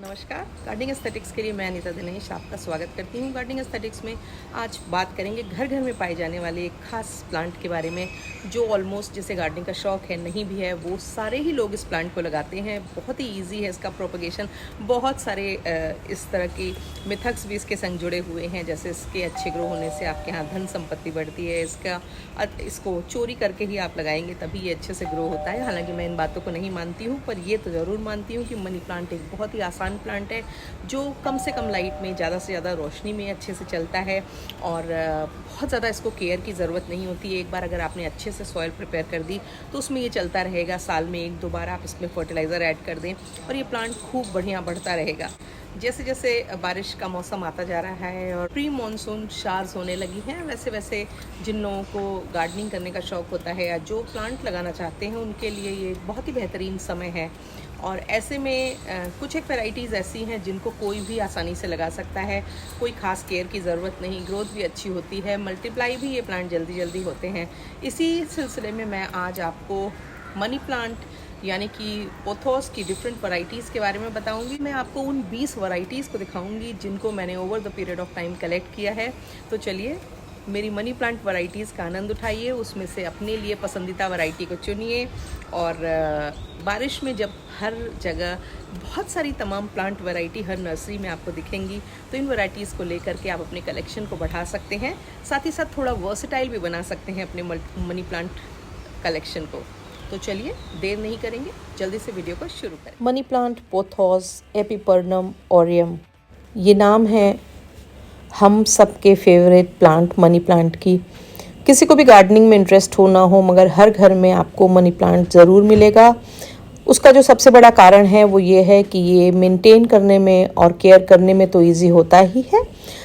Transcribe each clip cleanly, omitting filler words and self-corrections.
नमस्कार। Gardening aesthetics के लिए मैं अनीता दिनेश आपका स्वागत करती हूँ। गार्डनिंग एस्थेटिक्स में आज बात करेंगे घर घर में पाए जाने वाले एक खास प्लांट के बारे में, जो ऑलमोस्ट जिसे गार्डनिंग का शौक है नहीं भी है वो सारे ही लोग इस प्लांट को लगाते हैं। बहुत ही इजी है इसका प्रोपगेशन। बहुत सारे इस तरह की मिथक्स भी इसके संग जुड़े हुए हैं, जैसे इसके अच्छे ग्रो होने से आपके यहाँ धन संपत्ति बढ़ती है। इसको चोरी करके ही आप लगाएंगे तभी ये अच्छे से ग्रो होता है। हालांकि मैं इन बातों को नहीं मानती हूँ, पर ये तो ज़रूर मानती हूँ कि मनी प्लांट एक बहुत ही आसान प्लांट है जो कम से कम लाइट में ज़्यादा से ज़्यादा रोशनी में अच्छे से चलता है और बहुत ज़्यादा इसको केयर की ज़रूरत नहीं होती है। एक बार अगर आपने अच्छे से सॉइल प्रिपेयर कर दी तो उसमें ये चलता रहेगा। साल में 1-2 बार आप इसमें फर्टिलाइज़र ऐड कर दें और ये प्लांट खूब बढ़िया बढ़ता रहेगा। जैसे जैसे बारिश का मौसम आता जा रहा है और प्री मानसून शार्स होने लगी हैं, वैसे वैसे जिन लोगों को गार्डनिंग करने का शौक़ होता है या जो प्लांट लगाना चाहते हैं उनके लिए ये बहुत ही बेहतरीन समय है। और ऐसे में कुछ एक वैराइटीज़ ऐसी हैं जिनको कोई भी आसानी से लगा सकता है, कोई ख़ास केयर की ज़रूरत नहीं, ग्रोथ भी अच्छी होती है, मल्टीप्लाई भी ये प्लांट जल्दी जल्दी होते हैं। इसी सिलसिले में मैं आज आपको मनी प्लांट यानी कि पोथोस की डिफरेंट वैराइटीज़ के बारे में बताऊंगी। मैं आपको उन 20 वैराइटीज़ को दिखाऊंगी जिनको मैंने over the period of time collect किया है। तो चलिए मेरी मनी प्लांट वैराइटीज़ का आनंद उठाइए, उसमें से अपने लिए पसंदीदा वैरायटी को चुनिए। और बारिश में जब हर जगह बहुत सारी तमाम प्लांट वैरायटी हर नर्सरी में आपको दिखेंगी, तो इन वैराइटीज़ को लेकर के आप अपने कलेक्शन को बढ़ा सकते हैं, साथ ही साथ थोड़ा वर्सेटाइल भी बना सकते हैं अपने मनी प्लांट कलेक्शन को। तो चलिए देर नहीं करेंगे, जल्दी से वीडियो को शुरू करें। मनी प्लांट पोथोस एपिपर्नम ऑरियम, ये नाम है हम सबके फेवरेट प्लांट मनी प्लांट की। किसी को भी गार्डनिंग में इंटरेस्ट हो ना हो, मगर हर घर में आपको मनी प्लांट ज़रूर मिलेगा। उसका जो सबसे बड़ा कारण है वो ये है कि ये मेंटेन करने में और केयर करने में तो इजी होता ही है,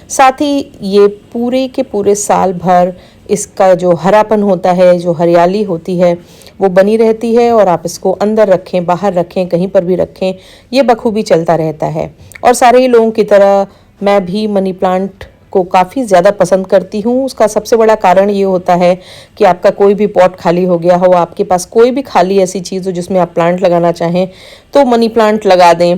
साथ ही ये पूरे के पूरे साल भर इसका जो हरापन होता है, जो हरियाली होती है वो बनी रहती है। और आप इसको अंदर रखें, बाहर रखें, कहीं पर भी रखें, ये बखूबी चलता रहता है। और सारे ही लोगों की तरह मैं भी मनी प्लांट को काफ़ी ज़्यादा पसंद करती हूँ। उसका सबसे बड़ा कारण ये होता है कि आपका कोई भी पॉट खाली हो गया हो, आपके पास कोई भी खाली ऐसी चीज़ हो जिसमें आप प्लांट लगाना चाहें, तो मनी प्लांट लगा दें।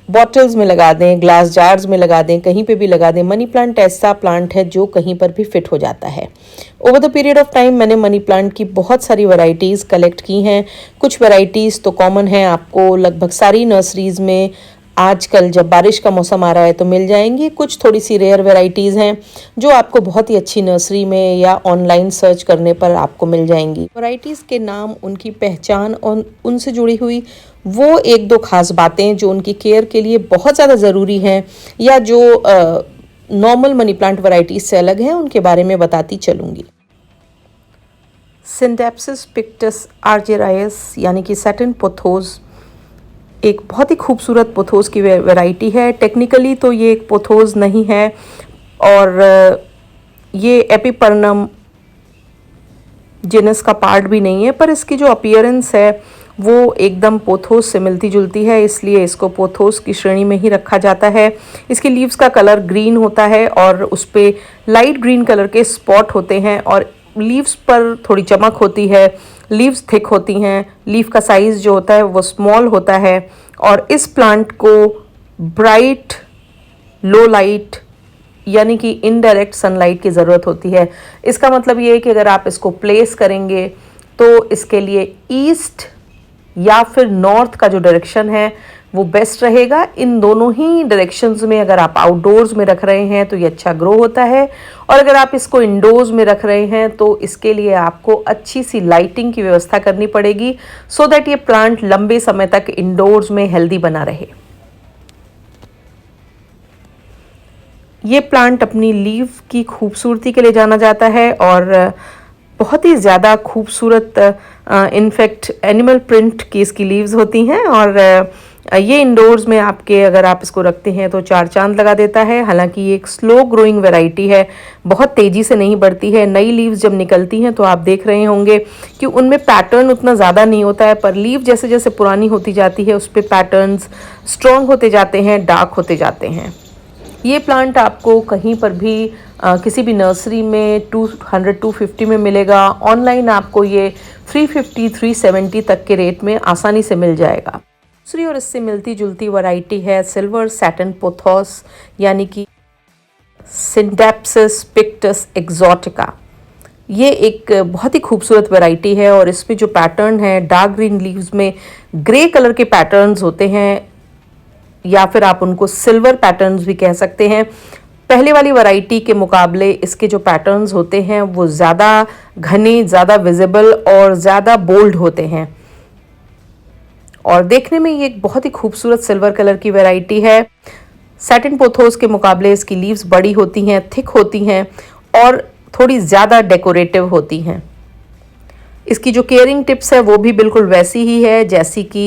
बॉटल्स में लगा दें, ग्लास जार्स में लगा दें, कहीं पे भी लगा दें। मनी प्लांट ऐसा प्लांट है जो कहीं पर भी फिट हो जाता है। Over the period of time मैंने मनी प्लांट की बहुत सारी वैरायटीज़ कलेक्ट की हैं। कुछ वैरायटीज़ तो कॉमन हैं, आपको लगभग सारी नर्सरीज़ में आजकल जब बारिश का मौसम आ रहा है तो मिल जाएंगी। कुछ थोड़ी सी रेयर वैरायटीज़ हैं जो आपको बहुत ही अच्छी नर्सरी में या ऑनलाइन सर्च करने पर आपको मिल जाएंगी। वैरायटीज़ के नाम, उनकी पहचान और उनसे जुड़ी हुई वो 1-2 खास बातें जो उनकी केयर के लिए बहुत ज़्यादा ज़रूरी हैं या जो नॉर्मल मनी प्लांट वैरायटीज़ से अलग हैं, उनके बारे में बताती चलूँगी। सिंडेप्सिस पिक्टस आर्जेरायस यानी कि सैटिन पोथोस एक बहुत ही खूबसूरत पोथोस की वैरायटी है। टेक्निकली तो ये एक पोथोस नहीं है और ये एपिपर्नम जिनस का पार्ट भी नहीं है, पर इसकी जो अपीयरेंस है वो एकदम पोथोस से मिलती जुलती है, इसलिए इसको पोथोस की श्रेणी में ही रखा जाता है। इसकी लीव्स का कलर ग्रीन होता है और उस पर लाइट ग्रीन कलर के स्पॉट होते हैं और लीव्स पर थोड़ी चमक होती है। लीव्स थिक होती हैं, लीफ का साइज़ जो होता है वो स्मॉल होता है। और इस प्लांट को ब्राइट लो लाइट यानी कि इनडायरेक्ट सनलाइट की ज़रूरत होती है। इसका मतलब ये है कि अगर आप इसको प्लेस करेंगे तो इसके लिए ईस्ट या फिर नॉर्थ का जो डायरेक्शन है वो बेस्ट रहेगा। इन दोनों ही डायरेक्शंस में अगर आप आउटडोर्स में रख रहे हैं तो ये अच्छा ग्रो होता है, और अगर आप इसको इंडोर्स में रख रहे हैं तो इसके लिए आपको अच्छी सी लाइटिंग की व्यवस्था करनी पड़ेगी, सो दैट ये प्लांट लंबे समय तक इंडोर्स में हेल्दी बना रहे। ये प्लांट अपनी लीव की खूबसूरती के लिए जाना जाता है और बहुत ही ज़्यादा खूबसूरत इनफैक्ट एनिमल प्रिंट की इसकी लीव्स होती हैं। और ये इंडोर्स में आपके अगर आप इसको रखते हैं तो 4 चांद लगा देता है। हालांकि ये एक स्लो ग्रोइंग वैरायटी है, बहुत तेज़ी से नहीं बढ़ती है। नई लीव्स जब निकलती हैं तो आप देख रहे होंगे कि उनमें पैटर्न उतना ज़्यादा नहीं होता है, पर लीव जैसे जैसे पुरानी होती जाती है उस पर पैटर्न्स स्ट्रॉन्ग होते जाते हैं, डार्क होते जाते हैं। ये प्लांट आपको कहीं पर भी किसी भी नर्सरी में 200-250 में मिलेगा। ऑनलाइन आपको ये 350-370 तक के रेट में आसानी से मिल जाएगा। दूसरी और इससे मिलती जुलती वैरायटी है सिल्वर सैटिन पोथोस यानी कि सिंडेप्सिस पिक्टस एक्सोटिका। ये एक बहुत ही खूबसूरत वैरायटी है और इसमें जो पैटर्न है डार्क ग्रीन लीव्स में ग्रे कलर के पैटर्न्स होते हैं या फिर आप उनको सिल्वर पैटर्न्स भी कह सकते हैं। पहले वाली वैरायटी के मुकाबले इसके जो पैटर्न्स होते हैं वो ज़्यादा घने, ज़्यादा विजिबल और ज़्यादा बोल्ड होते हैं और देखने में ये एक बहुत ही खूबसूरत सिल्वर कलर की वैरायटी है। सैटिन पोथोस के मुकाबले इसकी लीव्स बड़ी होती हैं, थिक होती हैं और थोड़ी ज़्यादा डेकोरेटिव होती हैं। इसकी जो केयरिंग टिप्स है वो भी बिल्कुल वैसी ही है जैसी कि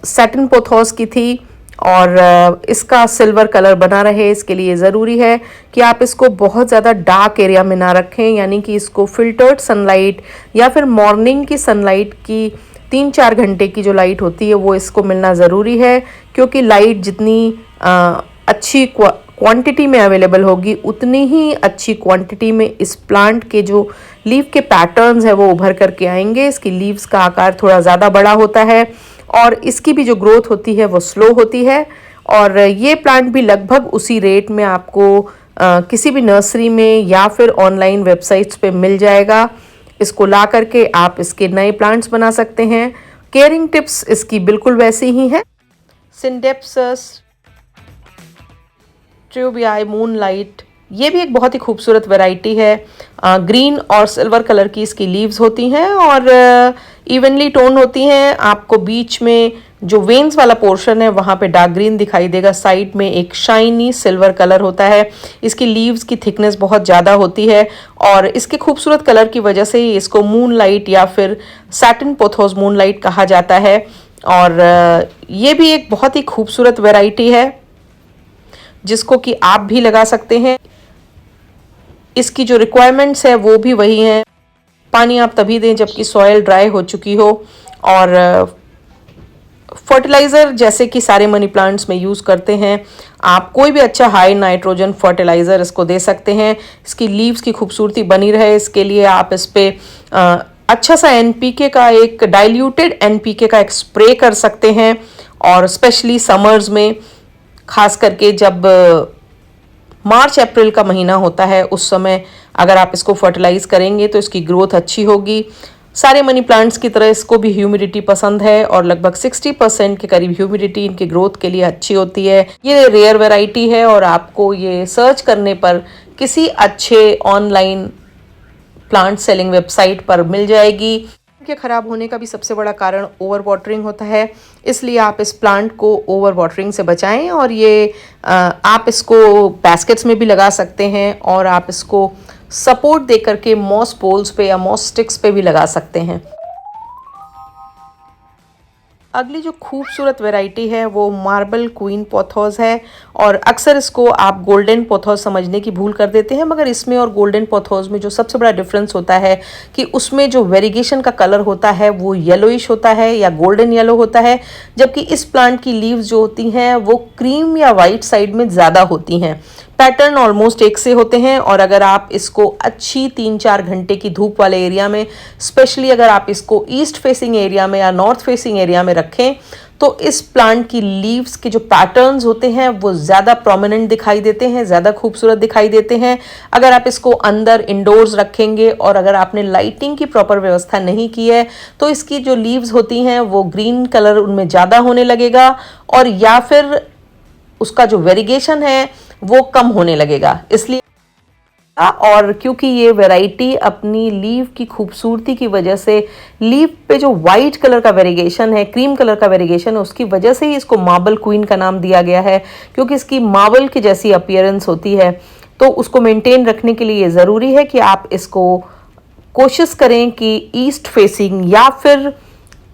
सैटिन पोथोस की थी और इसका सिल्वर कलर बना रहे इसके लिए ज़रूरी है कि आप इसको बहुत ज़्यादा डार्क एरिया में ना रखें, यानी कि इसको फिल्टर्ड सनलाइट या फिर मॉर्निंग की सनलाइट की 3-4 घंटे की जो लाइट होती है वो इसको मिलना ज़रूरी है, क्योंकि लाइट जितनी अच्छी क्वांटिटी में अवेलेबल होगी उतनी ही अच्छी क्वांटिटी में इस प्लांट के जो लीव के पैटर्न्स है वो उभर करके आएंगे। इसकी लीव्स का आकार थोड़ा ज़्यादा बड़ा होता है और इसकी भी जो ग्रोथ होती है वो स्लो होती है और ये प्लांट भी लगभग उसी रेट में आपको किसी भी नर्सरी में या फिर ऑनलाइन वेबसाइट्स पे मिल जाएगा। इसको ला करके आप इसके नए प्लांट्स बना सकते हैं। केयरिंग टिप्स इसकी बिल्कुल वैसी ही हैं। सिंडेप्सिस ट्यूबियाई मूनलाइट, ये भी एक बहुत ही खूबसूरत वैरायटी है। ग्रीन और सिल्वर कलर की इसकी लीव्स होती हैं और इवनली टोन होती हैं। आपको बीच में जो वेन्स वाला पोर्शन है वहाँ पे डार्क ग्रीन दिखाई देगा, साइड में एक शाइनी सिल्वर कलर होता है। इसकी लीव्स की थिकनेस बहुत ज़्यादा होती है और इसके खूबसूरत कलर की वजह से ही इसको मूनलाइट या फिर सैटिन पोथोस मूनलाइट कहा जाता है। और ये भी एक बहुत ही खूबसूरत वैरायटी है जिसको कि आप भी लगा सकते हैं। इसकी जो रिक्वायरमेंट्स है वो भी वही हैं। पानी आप तभी दें जबकि सॉइल ड्राई हो चुकी हो और फर्टिलाइज़र जैसे कि सारे मनी प्लांट्स में यूज़ करते हैं, आप कोई भी अच्छा हाई नाइट्रोजन फर्टिलाइज़र इसको दे सकते हैं। इसकी लीव्स की खूबसूरती बनी रहे इसके लिए आप इस पर अच्छा सा एनपीके का एक डाइल्यूटेड एनपीके का एक स्प्रे कर सकते हैं और स्पेशली समर्स में, खास करके जब मार्च अप्रैल का महीना होता है उस समय अगर आप इसको फर्टिलाइज करेंगे तो इसकी ग्रोथ अच्छी होगी। सारे मनी प्लांट्स की तरह इसको भी ह्यूमिडिटी पसंद है और लगभग 60% के करीब ह्यूमिडिटी इनकी ग्रोथ के लिए अच्छी होती है। ये रेयर वैरायटी है और आपको ये सर्च करने पर किसी अच्छे ऑनलाइन प्लांट सेलिंग वेबसाइट पर मिल जाएगी। के ख़राब होने का भी सबसे बड़ा कारण ओवर वाटरिंग होता है, इसलिए आप इस प्लांट को ओवर वाटरिंग से बचाएं और ये आप इसको बास्केट्स में भी लगा सकते हैं और आप इसको सपोर्ट दे करके मॉस पोल्स पे या मॉस स्टिक्स पे भी लगा सकते हैं। अगली जो खूबसूरत वैरायटी है वो मार्बल क्वीन पोथोस है और अक्सर इसको आप गोल्डन पोथोस समझने की भूल कर देते हैं, मगर इसमें और गोल्डन पोथोस में जो सबसे बड़ा डिफरेंस होता है कि उसमें जो वेरिगेशन का कलर होता है वो येलोइश होता है या गोल्डन येलो होता है, जबकि इस प्लांट की लीव्स जो होती हैं वो क्रीम या वाइट साइड में ज़्यादा होती हैं। पैटर्न ऑलमोस्ट एक से होते हैं और अगर आप इसको अच्छी 3-4 घंटे की धूप वाले एरिया में, स्पेशली अगर आप इसको ईस्ट फेसिंग एरिया में या नॉर्थ फेसिंग एरिया में रखें तो इस प्लांट की लीव्स के जो पैटर्न्स होते हैं वो ज़्यादा प्रोमिनेंट दिखाई देते हैं, ज़्यादा खूबसूरत दिखाई देते हैं। अगर आप इसको अंदर इंडोर्स रखेंगे और अगर आपने लाइटिंग की प्रॉपर व्यवस्था नहीं की है तो इसकी जो लीव्स होती हैं वो ग्रीन कलर उनमें ज़्यादा होने लगेगा और या फिर उसका जो वेरिगेशन है वो कम होने लगेगा। इसलिए और क्योंकि ये वैरायटी अपनी लीव की खूबसूरती की वजह से, लीव पे जो वाइट कलर का वेरिगेशन है, क्रीम कलर का वेरिगेशन है, उसकी वजह से ही इसको मार्बल क्वीन का नाम दिया गया है, क्योंकि इसकी मार्बल की जैसी अपीयरेंस होती है। तो उसको मेंटेन रखने के लिए ज़रूरी है कि आप इसको कोशिश करें कि ईस्ट फेसिंग या फिर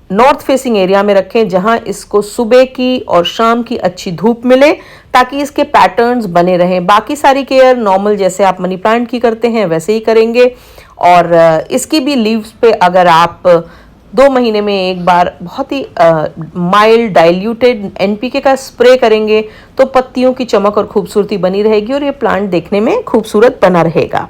नॉर्थ फेसिंग एरिया में रखें जहां इसको सुबह की और शाम की अच्छी धूप मिले ताकि इसके पैटर्न्स बने रहें। बाकी सारी केयर नॉर्मल जैसे आप मनी प्लांट की करते हैं वैसे ही करेंगे। और इसकी भी लीव्स पे अगर आप 2 महीने में एक बार बहुत ही माइल्ड डाइल्यूटेड एनपीके का स्प्रे करेंगे तो पत्तियों की चमक और खूबसूरती बनी रहेगी और ये प्लांट देखने में खूबसूरत बना रहेगा।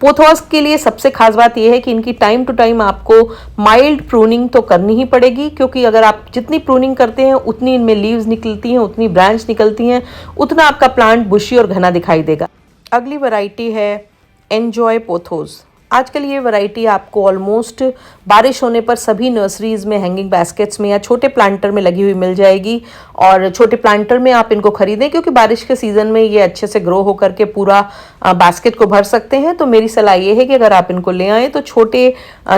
पोथोस के लिए सबसे खास बात यह है कि इनकी टाइम टू टाइम आपको माइल्ड प्रूनिंग तो करनी ही पड़ेगी, क्योंकि अगर आप जितनी प्रूनिंग करते हैं उतनी इनमें लीव्स निकलती हैं, उतनी ब्रांच निकलती हैं, उतना आपका प्लांट बुशी और घना दिखाई देगा। अगली वैरायटी है एंजॉय पोथोस। आजकल ये वैरायटी आपको ऑलमोस्ट बारिश होने पर सभी नर्सरीज में हैंगिंग बास्केट्स में या छोटे प्लांटर में लगी हुई मिल जाएगी। और छोटे प्लांटर में आप इनको खरीदें, क्योंकि बारिश के सीज़न में ये अच्छे से ग्रो होकर के पूरा बास्केट को भर सकते हैं। तो मेरी सलाह ये है कि अगर आप इनको ले आएँ तो छोटे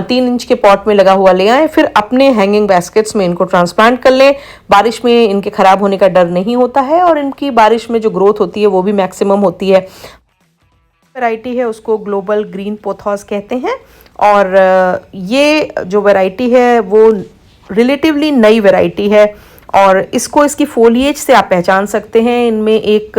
3 इंच के पॉट में लगा हुआ ले आएँ, फिर अपने हैंगिंग बास्केट्स में इनको ट्रांसप्लांट कर लें। बारिश में इनके ख़राब होने का डर नहीं होता है और इनकी बारिश में जो ग्रोथ होती है वो भी मैक्सिमम होती है। वैरायटी है उसको ग्लोबल ग्रीन पोथोस कहते हैं, और ये जो वैरायटी है वो रिलेटिवली नई वैरायटी है और इसको इसकी फोलिएज से आप पहचान सकते हैं। इनमें एक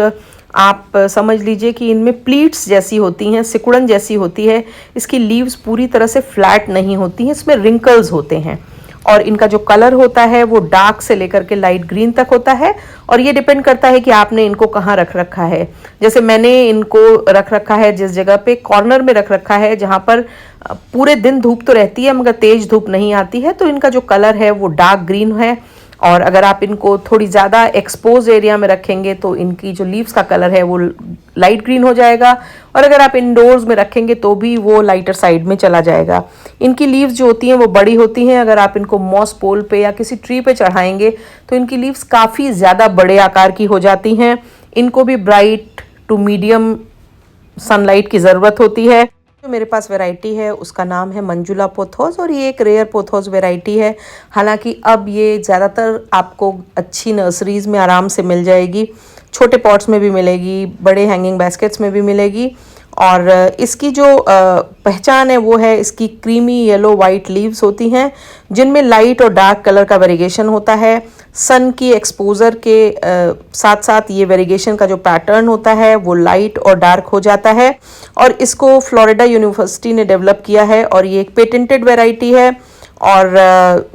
आप समझ लीजिए कि इनमें प्लीट्स जैसी होती हैं, सिकुड़न जैसी होती है। इसकी लीव्स पूरी तरह से फ्लैट नहीं होती हैं, इसमें रिंकल्स होते हैं और इनका जो कलर होता है वो डार्क से लेकर के लाइट ग्रीन तक होता है। और ये डिपेंड करता है कि आपने इनको कहाँ रख रखा है। जैसे मैंने इनको रख रखा है जिस जगह पे कॉर्नर में रख रखा है, जहाँ पर पूरे दिन धूप तो रहती है मगर तेज धूप नहीं आती है, तो इनका जो कलर है वो डार्क ग्रीन है। और अगर आप इनको थोड़ी ज़्यादा एक्सपोज एरिया में रखेंगे तो इनकी जो लीव्स का कलर है वो लाइट ग्रीन हो जाएगा, और अगर आप इंडोर्स में रखेंगे तो भी वो लाइटर साइड में चला जाएगा। इनकी लीव्स जो होती हैं वो बड़ी होती हैं। अगर आप इनको मॉस पोल पे या किसी ट्री पे चढ़ाएंगे तो इनकी लीव्स काफ़ी ज़्यादा बड़े आकार की हो जाती हैं। इनको भी ब्राइट टू मीडियम सनलाइट की ज़रूरत होती है। जो मेरे पास वैरायटी है उसका नाम है मंजुला पोथोस और ये एक रेयर पोथोस वैरायटी है। हालांकि अब ये ज़्यादातर आपको अच्छी नर्सरीज़ में आराम से मिल जाएगी, छोटे पॉट्स में भी मिलेगी, बड़े हैंगिंग बास्केट्स में भी मिलेगी। और इसकी जो पहचान है वो है इसकी क्रीमी येलो वाइट लीव्स होती हैं जिनमें लाइट और डार्क कलर का वेरिएशन होता है। सन की एक्सपोजर के साथ साथ ये वेरिएशन का जो पैटर्न होता है वो लाइट और डार्क हो जाता है। और इसको फ्लोरिडा यूनिवर्सिटी ने डेवलप किया है और ये एक पेटेंटेड वैरायटी है। और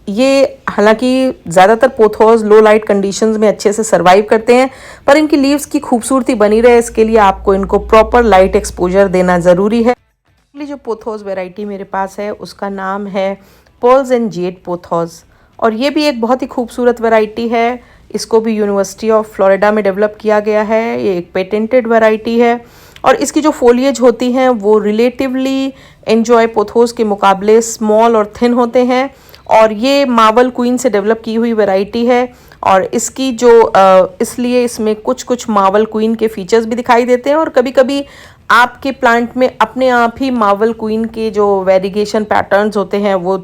ये हालांकि ज़्यादातर पोथोस लो लाइट कंडीशंस में अच्छे से सरवाइव करते हैं, पर इनकी लीव्स की खूबसूरती बनी रहे इसके लिए आपको इनको प्रॉपर लाइट एक्सपोजर देना ज़रूरी है। अगली जो पोथोस वैरायटी मेरे पास है उसका नाम है पर्ल्स एंड जेड पोथोस और ये भी एक बहुत ही खूबसूरत वैरायटी है। इसको भी यूनिवर्सिटी ऑफ फ्लोरिडा में डेवलप किया गया है। ये एक पेटेंटेड वैरायटी है और इसकी जो फोलिएज होती हैं वो रिलेटिवली एंजॉय पोथोस के मुकाबले स्मॉल और थिन होते हैं। और ये मार्वल क्वीन से डेवलप की हुई वैरायटी है और इसकी जो इसलिए इसमें कुछ कुछ मार्वल क्वीन के फीचर्स भी दिखाई देते हैं और कभी कभी आपके प्लांट में अपने आप ही मार्वल क्वीन के जो वेरिएशन पैटर्न्स होते हैं वो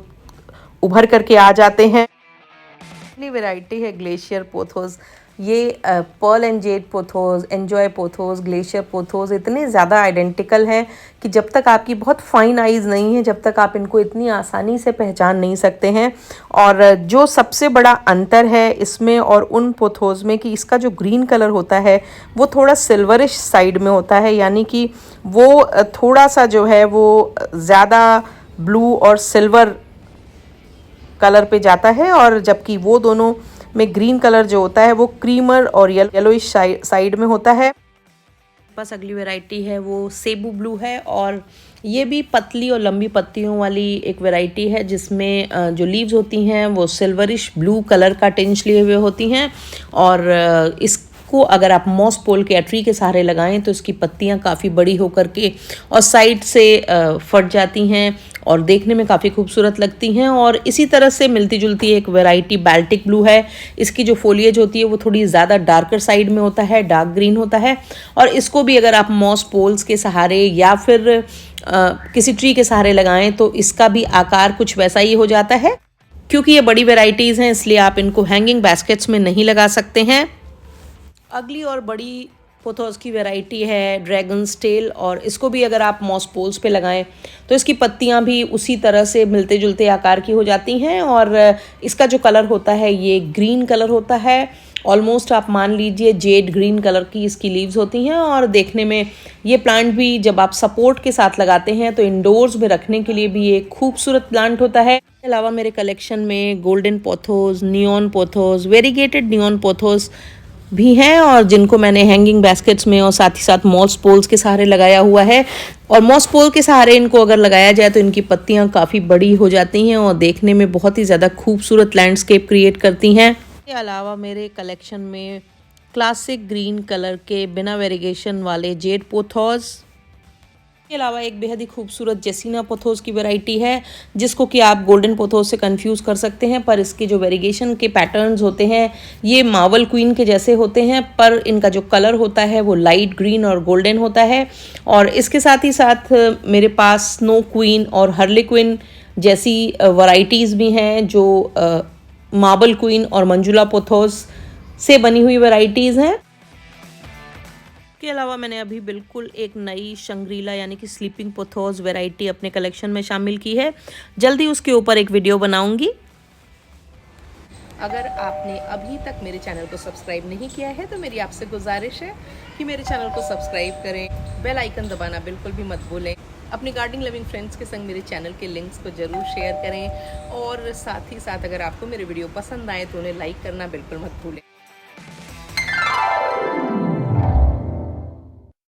उभर करके आ जाते हैं। अगली वैरायटी है ग्लेशियर पोथोस। ये Perl and Z pothos, enjoy pothos, glacier pothos इतने ज़्यादा आइडेंटिकल हैं कि जब तक आपकी बहुत फाइन आइज़ नहीं है जब तक आप इनको इतनी आसानी से पहचान नहीं सकते हैं। और जो सबसे बड़ा अंतर है इसमें और उन पोथोस में कि इसका जो ग्रीन कलर होता है वो थोड़ा सिल्वरिश साइड में होता है, यानी कि वो थोड़ा सा जो है वो ज़्यादा ब्लू और सिल्वर कलर पे जाता है, और जबकि वो दोनों में ग्रीन कलर जो होता है वो क्रीमर और येलोइश साइड में होता है। बस अगली वैरायटी है वो सेबू ब्लू है और ये भी पतली और लंबी पत्तियों वाली एक वैरायटी है जिसमें जो लीव्स होती हैं वो सिल्वरिश ब्लू कलर का टिंच लिए हुए होती हैं। और इसको अगर आप मॉस पोल के ट्री के सहारे लगाएं तो इसकी पत्तियां काफ़ी बड़ी होकर के और साइड से फट जाती हैं और देखने में काफ़ी खूबसूरत लगती हैं। और इसी तरह से मिलती जुलती एक वैरायटी बाल्टिक ब्लू है। इसकी जो फोलिएज होती है वो थोड़ी ज़्यादा डार्कर साइड में होता है, डार्क ग्रीन होता है। और इसको भी अगर आप मॉस पोल्स के सहारे या फिर किसी ट्री के सहारे लगाएं तो इसका भी आकार कुछ वैसा ही हो जाता है। क्योंकि ये बड़ी वैरायटीज़ हैं इसलिए आप इनको हैंगिंग बास्केट्स में नहीं लगा सकते हैं। अगली और बड़ी पोथोस की वैरायटी है ड्रैगन्स टेल और इसको भी अगर आप मॉस पोल्स पे लगाएं तो इसकी पत्तियां भी उसी तरह से मिलते जुलते आकार की हो जाती हैं। और इसका जो कलर होता है ये ग्रीन कलर होता है, ऑलमोस्ट आप मान लीजिए जेड ग्रीन कलर की इसकी लीव्स होती हैं। और देखने में ये प्लांट भी जब आप सपोर्ट के साथ लगाते हैं तो इंडोर्स में रखने के लिए भी एक खूबसूरत प्लांट होता है। इसके अलावा मेरे कलेक्शन में golden pothos, neon pothos, variegated neon pothos, भी हैं और जिनको मैंने हैंगिंग बास्केट्स में और साथ ही साथ मॉस पोल्स के सहारे लगाया हुआ है। और मॉस पोल के सहारे इनको अगर लगाया जाए तो इनकी पत्तियां काफ़ी बड़ी हो जाती हैं और देखने में बहुत ही ज़्यादा खूबसूरत लैंडस्केप क्रिएट करती हैं। इसके अलावा मेरे कलेक्शन में क्लासिक ग्रीन कलर के बिना वेरिगेशन वाले जेड पोथोस के अलावा एक बेहद ही खूबसूरत जेसिना पोथोस की वैरायटी है, जिसको कि आप गोल्डन पोथोस से कंफ्यूज कर सकते हैं, पर इसके जो वेरिगेशन के पैटर्न्स होते हैं ये मार्वल क्वीन के जैसे होते हैं, पर इनका जो कलर होता है वो लाइट ग्रीन और गोल्डन होता है। और इसके साथ ही साथ मेरे पास स्नो क्वीन और हर्ले क्वीन जैसी वैरायटीज़ भी हैं जो मार्बल क्वीन और मंजुला पोथोस से बनी हुई वैरायटीज़ हैं। इसके अलावा मैंने अभी बिल्कुल एक नई शंग्रीला यानी कि स्लीपिंग पोथोस वैरायटी अपने कलेक्शन में शामिल की है। जल्दी उसके ऊपर एक वीडियो बनाऊंगी। अगर आपने अभी तक मेरे चैनल को सब्सक्राइब नहीं किया है तो मेरी आपसे गुजारिश है कि मेरे चैनल को सब्सक्राइब करें, बेल आइकन दबाना बिल्कुल भी मत भूलें। अपने गार्डनिंग लविंग फ्रेंड्स के संग मेरे चैनल के लिंक्स को ज़रूर शेयर करें और साथ ही साथ अगर आपको मेरे वीडियो पसंद आए तो उन्हें लाइक करना बिल्कुल मत भूलें।